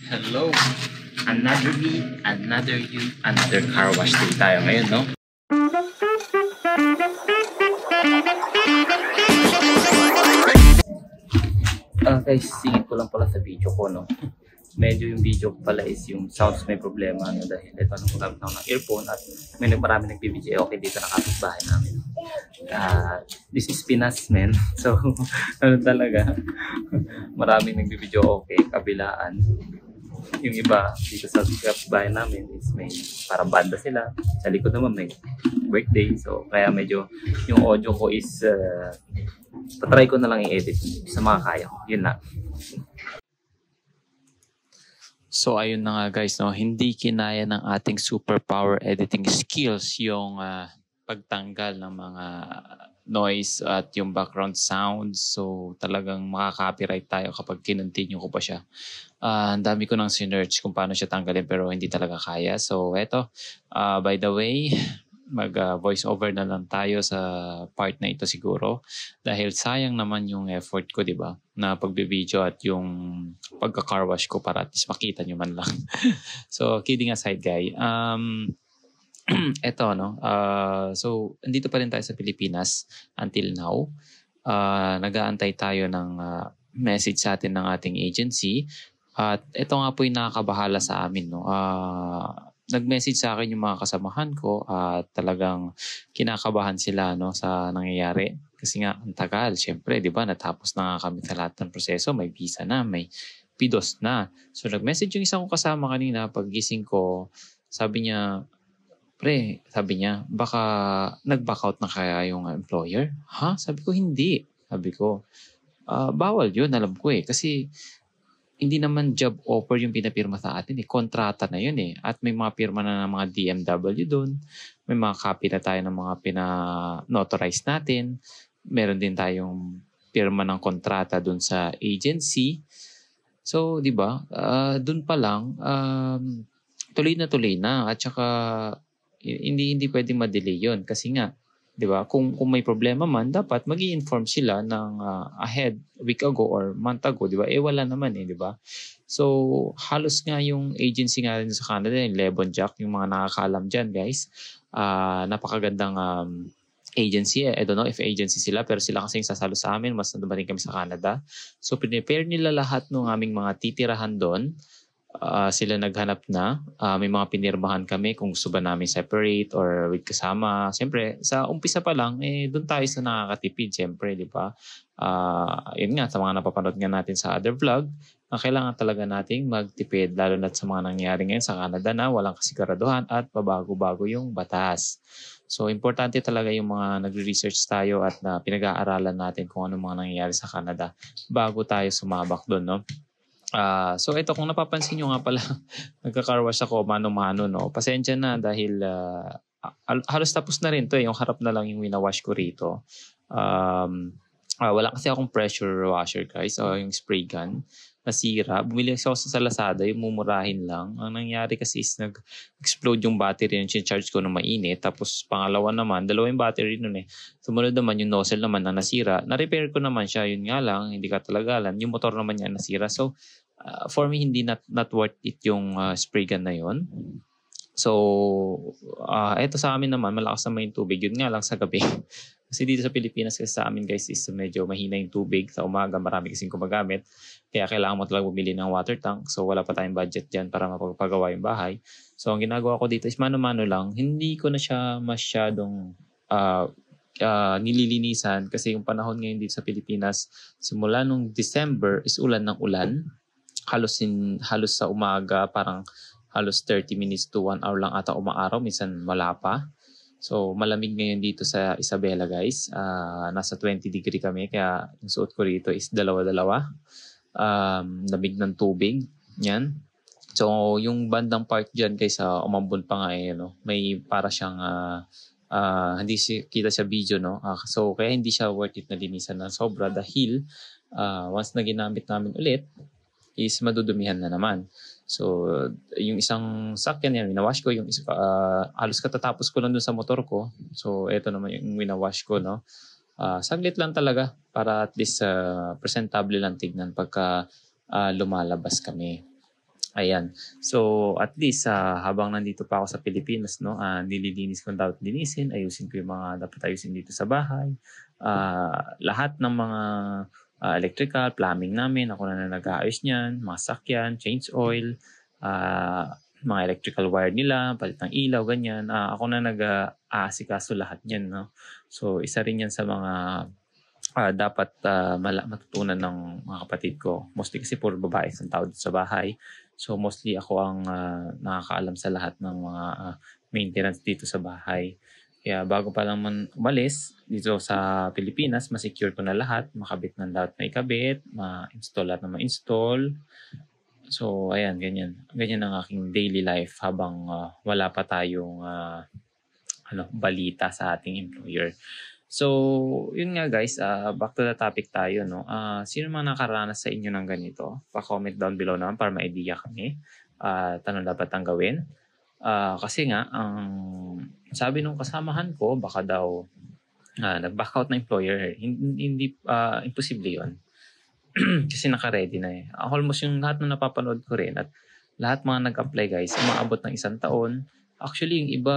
Hello! Another me, another you, another car wash day tayo ngayon, no? Guys, singit ko lang pala sa video ko, no? Medyo yung video ko pala is yung sounds may problema, no? Dahil ito nung gamit ako ng earphone at may marami nagbibideo okay dito na kapitbahay namin. This is Pinas, man. So, ano talaga, maraming nagbibideo okay, kabilaan. Yung iba dito sa kapitbahay namin is may parang banda sila. Sa likod naman may birthday. So, kaya medyo yung audio ko is tatry ko na lang i-edit sa mga kaya ko. Yun na. So ayun na nga guys, no, hindi kinaya ng ating superpower editing skills yung pagtanggal ng mga noise at yung background sounds. So talagang makaka-copyright tayo kapag kinontinue ko pa siya. Ang dami ko nang sinearch kung paano siya tanggalin pero hindi talaga kaya. So eto, by the way, mag voice over na lang tayo sa part na ito siguro dahil sayang naman yung effort ko, di ba, na pagbibideo at yung pagka-car wash ko para at least makita nyo man lang. So kidding aside guys, eto no, so andito pa rin tayo sa Pilipinas until now. Nag-aantay tayo ng message sa atin ng ating agency at ito nga po yung nakakabahala sa amin, no. Nag-message sa akin yung mga kasamahan ko at talagang kinakabahan sila, no, sa nangyayari. Kasi nga, ang tagal. Siyempre, di ba, natapos na nga kami sa lahat ng proseso. May visa na, may PIDOS na. So, nag-message yung isang kasama kanina. Pag-gising ko, sabi niya, pre, sabi niya, baka nag-back out na kaya yung employer? Ha? Sabi ko, hindi. Sabi ko, bawal yun, alam ko eh. Kasi, hindi naman job offer yung pinapirma sa atin eh. Kontrata na yun eh. At may mga pirma na ng mga DMW doon. May mga copy na tayo ng mga pina-notarize natin. Meron din tayong pirma ng kontrata doon sa agency. So, di ba? Doon pa lang, tuloy na. At saka, hindi pwedeng ma-delay yun. Kasi nga, di ba? Kung may problema man, dapat mag-i-inform sila ng ahead, week ago or month ago, di ba? Wala naman di ba? So, halos nga yung agency nga rin sa Canada, yung Lebon Jack, yung mga nakakaalam dyan, guys. Napakagandang agency. I don't know if agency sila, pero sila kasing sasalo sa amin. Mas nadumating kami sa Canada. So, prepare nila lahat ng aming mga titirahan doon. Sila naghanap na. May mga pinirmahan kami kung gusto ba namin separate or with kasama. Siyempre, sa umpisa pa lang, doon tayo sa nakakatipid. Siyempre, di ba? Yun nga, sa mga napapanood nga natin sa other vlog, kailangan talaga nating magtipid, lalo na sa mga nangyayari ngayon sa Canada na walang kasiguraduhan at pabago-bago yung batas. So, importante talaga yung mga nagre-research tayo at na pinag-aaralan natin kung ano mga nangyayari sa Canada bago tayo sumabak doon, no? So ito, kung napapansin nyo nga pala, nagka-carwash ako mano-mano, no? Pasensya na dahil halos tapos na rin to yung harap na lang yung winawash ko rito. Wala kasi akong pressure washer guys, yung spray gun. Nasira. Bumili ako sa Lazada, yung mumurahin lang. Ang nangyari kasi is nag-explode yung battery yung charge ko nung mainit. Tapos pangalawa naman, dalawa yung battery nun eh. Sumunod naman yung nozzle naman na nasira. Na-repair ko naman siya, yun nga lang, hindi katalagalan. Yung motor naman niya nasira. So, for me, hindi not worth it yung spray gun na yun. So, eto sa amin naman, malakas naman yung tubig. Yun nga lang sa gabi. Kasi dito sa Pilipinas kasi sa amin guys is medyo mahina yung tubig. Sa umaga marami kasing gumagamit. Kaya kailangan mo talaga bumili ng water tank. So wala pa tayong budget dyan para mapagpagawa yung bahay. So ang ginagawa ko dito is mano-mano lang. Hindi ko na siya masyadong nililinisan. Kasi yung panahon ngayon dito sa Pilipinas, simula nung December is ulan ng ulan. Halos sa umaga, parang halos 30 minutes to 1 hour lang ata umaaraw. Minsan wala pa. So, malamig ngayon dito sa Isabela, guys. Nasa 20 degree kami, kaya yung suot ko rito is dalawa-dalawa. Lamig ng tubig. Yan. So, yung bandang part dyan, guys, umambon pa nga may para siyang, hindi kita sa video, no? So, kaya hindi siya worth it na linisan ng sobra dahil once na ginamit namin ulit, is madudumihan na naman. So, yung isang sakyan yan, winawash ko. Yung halos katatapos ko lang dun sa motor ko. So, eto naman yung winawash ko, no? Saglit lang talaga para at least presentable lang tignan pagka lumalabas kami. Ayan. So, at least habang nandito pa ako sa Pilipinas, no, nililinis ko dapat linisin, ayusin ko yung mga dapat ayusin dito sa bahay. Lahat ng mga electrical, plumbing namin, ako na nag-aayos niyan, mga sakyan, change oil, mga electrical wire nila, palit ng ilaw, ganyan. Ako na nag-aasikaso lahat niyan, no. So, isa rin yan sa mga dapat matutunan ng mga kapatid ko. Mostly kasi puro babae ang tao sa bahay. So mostly ako ang nakakaalam sa lahat ng mga maintenance dito sa bahay. Kaya bago pa lang man umalis dito sa Pilipinas, ma-secure ko na lahat, makabit ng lahat na ikabit, ma-install lahat na ma-install. So ayan, ganyan. Ganyan ang aking daily life habang wala pa tayong balita sa ating employer. So, yun nga guys, back to the topic tayo, no. Sino mang nakaranas sa inyo ng ganito? Pa-comment down below naman para ma-idea kami. Tanong dapat ang gawin. Kasi nga, ang sabi nung kasamahan ko, baka daw nag-back out na employer. Hindi imposible yun. Kasi naka-ready na eh. Almost yung lahat na napapanood ko rin at lahat mga nag-apply guys, umaabot ng 1 taon. Actually, yung iba,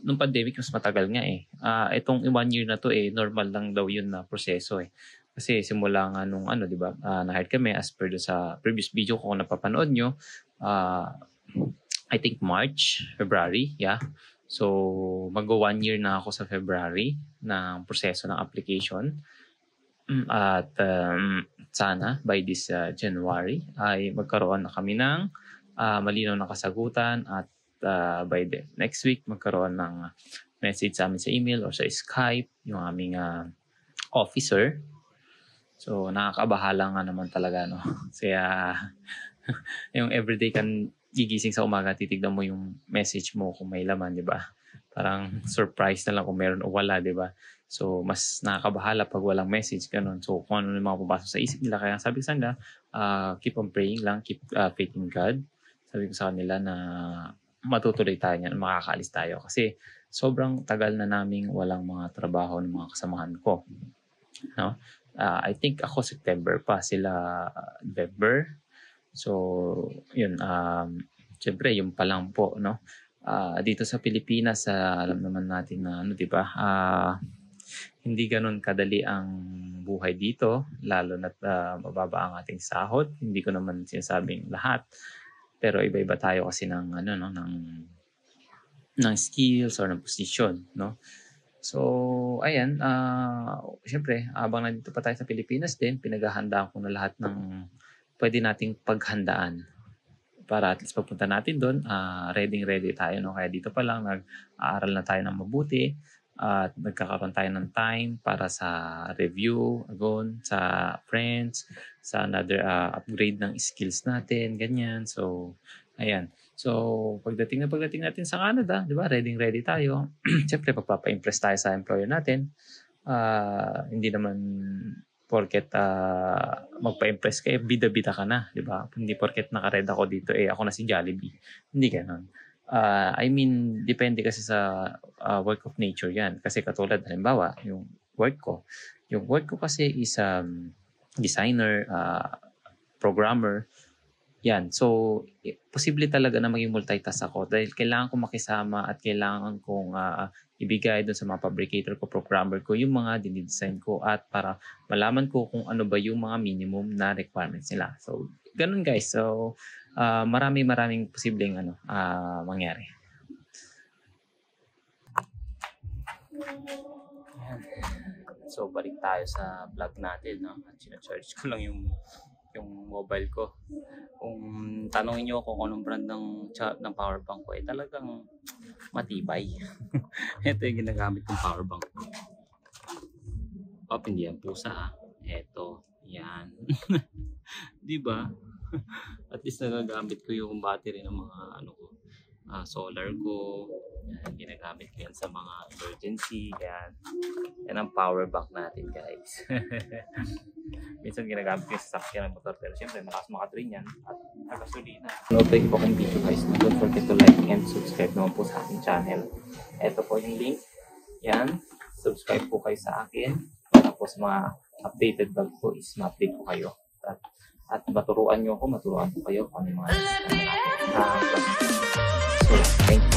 nung pandemic, mas matagal nga eh. Itong 1 year na to eh, normal lang daw yun na proseso eh. Kasi simula nga nung di ba, na-hired kami as per sa previous video ko kung napapanood nyo. I think March, February, yeah. So, mag-1 year na ako sa February ng proseso ng application. At sana by this January ay magkaroon na kami ng malinaw na kasagutan at by the next week magkaroon ng message sa amin sa email or sa Skype yung aming officer. So nakakabahala nga naman talaga, no. Kaya yung everyday kan gigising sa umaga, titignan mo yung message mo kung may laman, di ba? Parang surprise na lang kung meron o wala, di ba? So mas nakakabahala pag walang message, ganun. So kung ano yung mga pupasok sa isip nila, kaya sabi ko sa nila, keep on praying lang, keep faith in God. Sabi ko sa kanila na matutuloy tayo niyan, makakaalis tayo. Kasi sobrang tagal na naming walang mga trabaho ng mga kasamahan ko. No? I think ako September pa, sila November. So, yun. Siyempre, yung pa lang po, no? Dito sa Pilipinas, alam naman natin na, di ba? Hindi ganun kadali ang buhay dito, lalo na't mababa ang ating sahod. Hindi ko naman sinasabing lahat. Pero iba-iba tayo kasi ng skills or ng position, no? So, ayan, syempre, habang nandito pa tayo sa Pilipinas din, pinaghahandaan ko na lahat ng pwede nating paghandaan para at least pagpunta natin doon, ready tayo, no? Kaya dito pa lang nag-aaral na tayo ng mabuti at nagkakaroon tayo ng time para sa review, sa friends, sa another upgrade ng skills natin, ganyan. So, ayan. So, pagdating natin sa Canada, di ba? Ready tayo. Siyempre, pagpapa-impress tayo sa employer natin. Hindi naman porket magpa-impress kayo, bida-bida ka na, di ba? Hindi porket naka-red ako dito, ako na si Jollibee. Hindi ganun. I mean, depende kasi sa work of nature yan. Kasi katulad, halimbawa, yung work ko kasi is designer, programmer, yan. So, posible talaga na maging multitask ako dahil kailangan kong makisama at kailangan kong ibigay doon sa mga fabricator ko, programmer ko, yung mga dinidesign ko at para malaman ko kung ano ba yung mga minimum na requirements nila. So, ganun guys. So, maraming posibleng mangyari. So, balik tayo sa vlog natin, no? At sina-charge ko lang yung mobile ko. Kung tanongin niyo ako kung anong brand ng power bank ko, talagang matibay. Ito yung ginagamit kong power bank. Hindi yan pusa. Ito, yan. Di ba? At least nagagamit ko yung battery ng mga solar ko. Yan, ginagamit ko yan sa mga emergency. Yan ang power bank natin, guys. Minsan ginagamit ko yung sasakyan ng motor, pero syempre malakas makatrain yan at nagasolina. Note yung iba kong video guys, don't forget to like and subscribe naman po sa aking channel. Ito po yung link. Yan, subscribe po kayo sa akin para po sa mga updated vlog po is ma-update po kayo. At maturuan nyo ako, maturuan po kayo kung ano yung mga So, thank you.